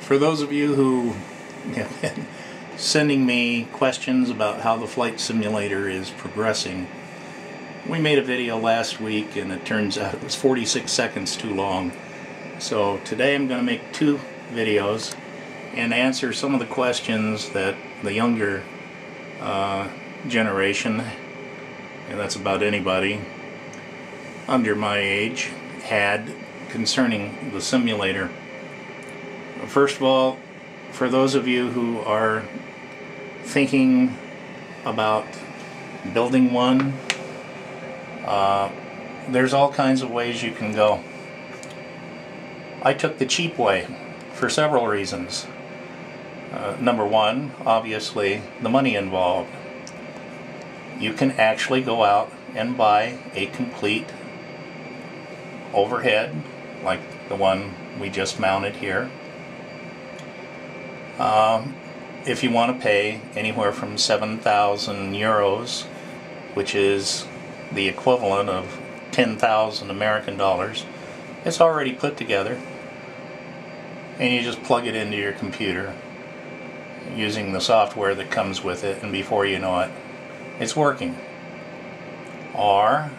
For those of you who have been sending me questions about how the flight simulator is progressing, we made a video last week and it turns out it was 46 seconds too long. So today I'm going to make two videos and answer some of the questions that the younger generation, and that's about anybody under my age, had concerning the simulator. First of all, for those of you who are thinking about building one, there's all kinds of ways you can go. I took the cheap way for several reasons. Number one, obviously, the money involved. You can actually go out and buy a complete overhead, like the one we just mounted here. If you want to pay anywhere from 7,000 euros, which is the equivalent of 10,000 American dollars, it's already put together, and you just plug it into your computer using the software that comes with it, and before you know it, it's working. Or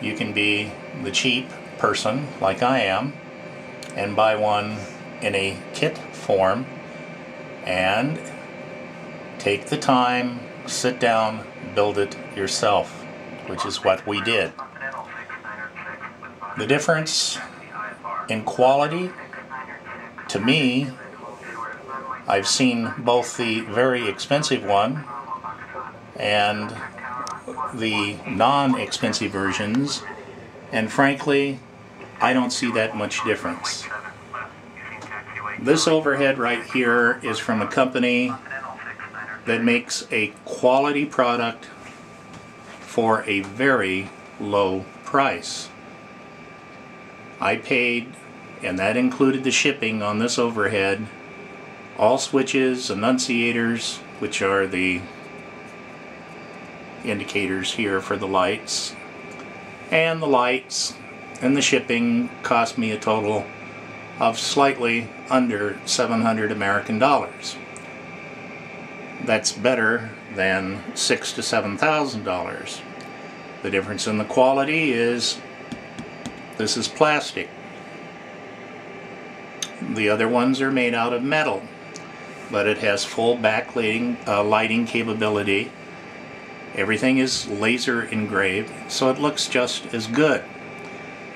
you can be the cheap person like I am and buy one in a kit form and take the time, sit down, build it yourself, which is what we did. The difference in quality, to me, I've seen both the very expensive one and the non-expensive versions, and frankly, I don't see that much difference. This overhead right here is from a company that makes a quality product for a very low price. I paid, and that included the shipping on this overhead, all switches, annunciators, which are the indicators here for the lights, and the lights and the shipping cost me a total of slightly under 700 American dollars. That's better than $6,000 to $7,000. The difference in the quality is this is plastic. The other ones are made out of metal, but it has full backlighting lighting capability. Everything is laser engraved, so it looks just as good.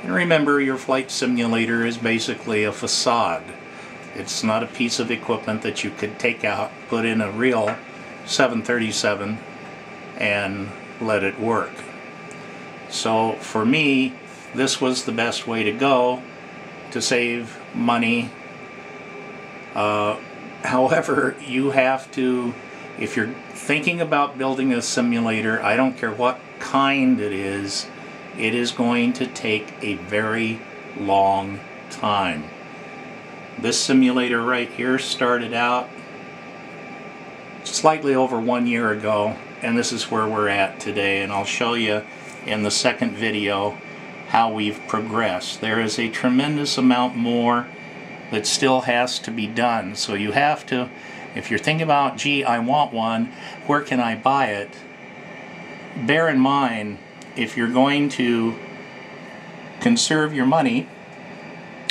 And remember, your flight simulator is basically a facade. It's not a piece of equipment that you could take out, put in a real 737, and let it work. So for me, this was the best way to go to save money. However, you have to, if you're thinking about building a simulator, I don't care what kind it is going to take a very long time. This simulator right here started out slightly over 1 year ago, and this is where we're at today, and I'll show you in the second video how we've progressed. There is a tremendous amount more that still has to be done, so you have to, if you're thinking about, gee, I want one, where can I buy it? Bear in mind, if you're going to conserve your money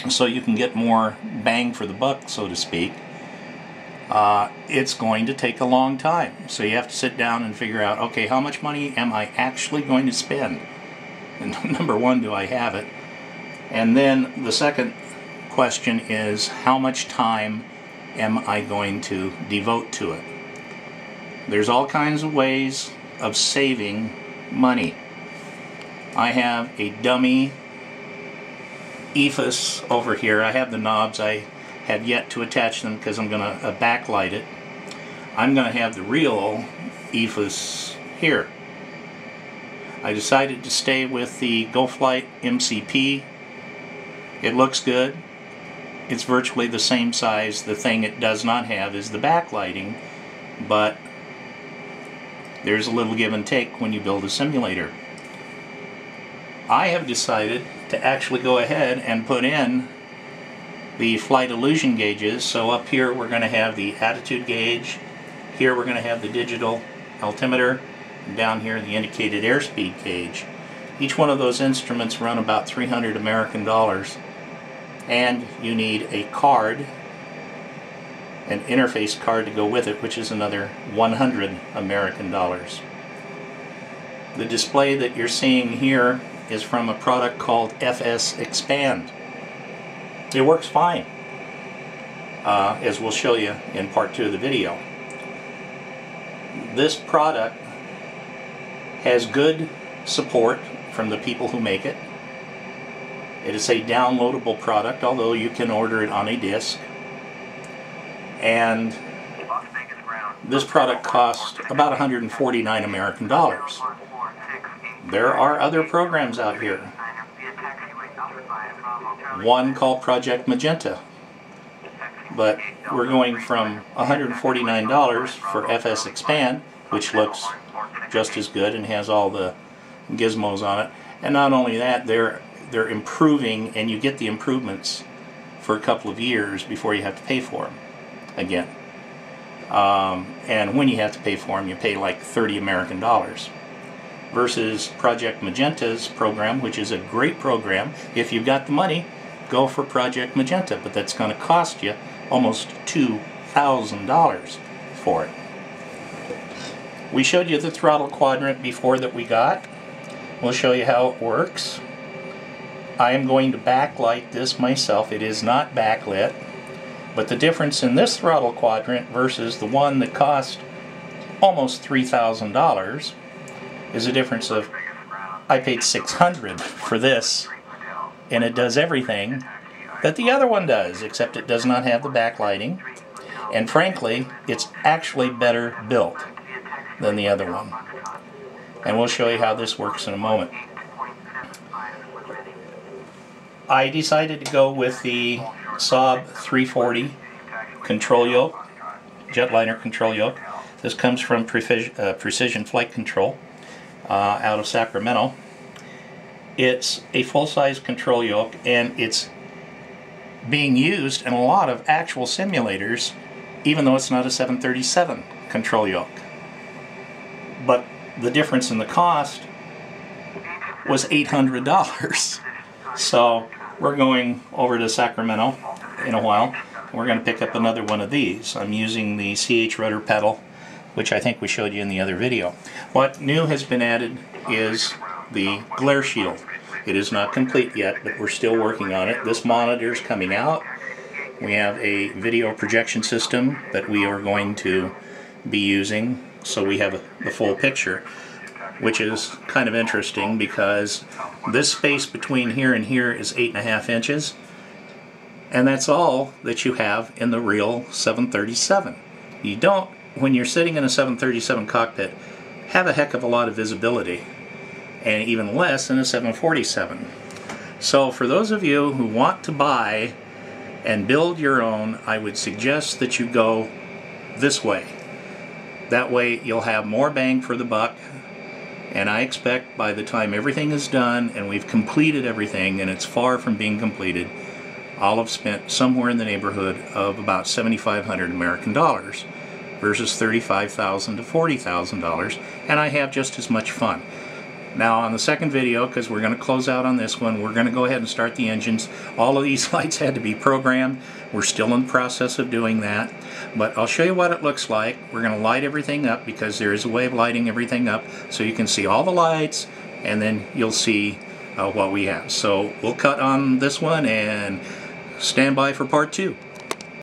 so you can get more bang for the buck, so to speak, it's going to take a long time. So you have to sit down and figure out, okay, how much money am I actually going to spend? And number one, do I have it? And then the second question is, how much time am I going to devote to it? There's all kinds of ways of saving money. I have a dummy EFIS over here. I have the knobs. I have yet to attach them because I'm going to backlight it. I'm going to have the real EFIS here. I decided to stay with the GoFlight MCP. It looks good. It's virtually the same size. The thing it does not have is the backlighting, but there's a little give and take when you build a simulator. I have decided to actually go ahead and put in the flight illusion gauges. So up here we're going to have the attitude gauge, here we're going to have the digital altimeter, and down here the indicated airspeed gauge. Each one of those instruments run about 300 American dollars, and you need a card, an interface card to go with it, which is another 100 American dollars. The display that you're seeing here is from a product called FS Expand. It works fine, as we'll show you in part 2 of the video. This product has good support from the people who make it. It is a downloadable product, although you can order it on a disc. And this product costs about 149 American dollars. There are other programs out here. One called Project Magenta. But we're going from $149 for FS Expand, which looks just as good and has all the gizmos on it. And not only that, they're improving, and you get the improvements for a couple of years before you have to pay for them again. And when you have to pay for them, you pay like 30 American dollars. Versus Project Magenta's program, which is a great program. If you've got the money, go for Project Magenta, but that's going to cost you almost $2,000 for it. We showed you the throttle quadrant before that we got. We'll show you how it works. I am going to backlight this myself. It is not backlit, but the difference in this throttle quadrant versus the one that cost almost $3,000 is a difference of, I paid $600 for this, and it does everything that the other one does, except it does not have the backlighting, and frankly, it's actually better built than the other one. And we'll show you how this works in a moment. I decided to go with the Saab 340 control yoke, jetliner control yoke. This comes from Precision Flight Control out of Sacramento. It's a full-size control yoke, and it's being used in a lot of actual simulators, even though it's not a 737 control yoke. But the difference in the cost was $800. So we're going over to Sacramento in a while. We're going to pick up another one of these. I'm using the CH rudder pedal, which I think we showed you in the other video. What new has been added is the glare shield. It is not complete yet, but we're still working on it. This monitor is coming out. We have a video projection system that we are going to be using, so we have the full picture, which is kind of interesting because this space between here and here is 8.5 inches, and that's all that you have in the real 737. You don't, when you're sitting in a 737 cockpit, have a heck of a lot of visibility, and even less in a 747. So for those of you who want to buy and build your own, I would suggest that you go this way. That way you'll have more bang for the buck, and I expect by the time everything is done and we've completed everything, and it's far from being completed, I'll have spent somewhere in the neighborhood of about 7,500 American dollars versus $35,000 to $40,000, and I have just as much fun. Now on the second video, because we're going to close out on this one, we're going to go ahead and start the engines. All of these lights had to be programmed. We're still in the process of doing that, but I'll show you what it looks like. We're going to light everything up because there is a way of lighting everything up so you can see all the lights, and then you'll see what we have. So we'll cut on this one and stand by for part 2.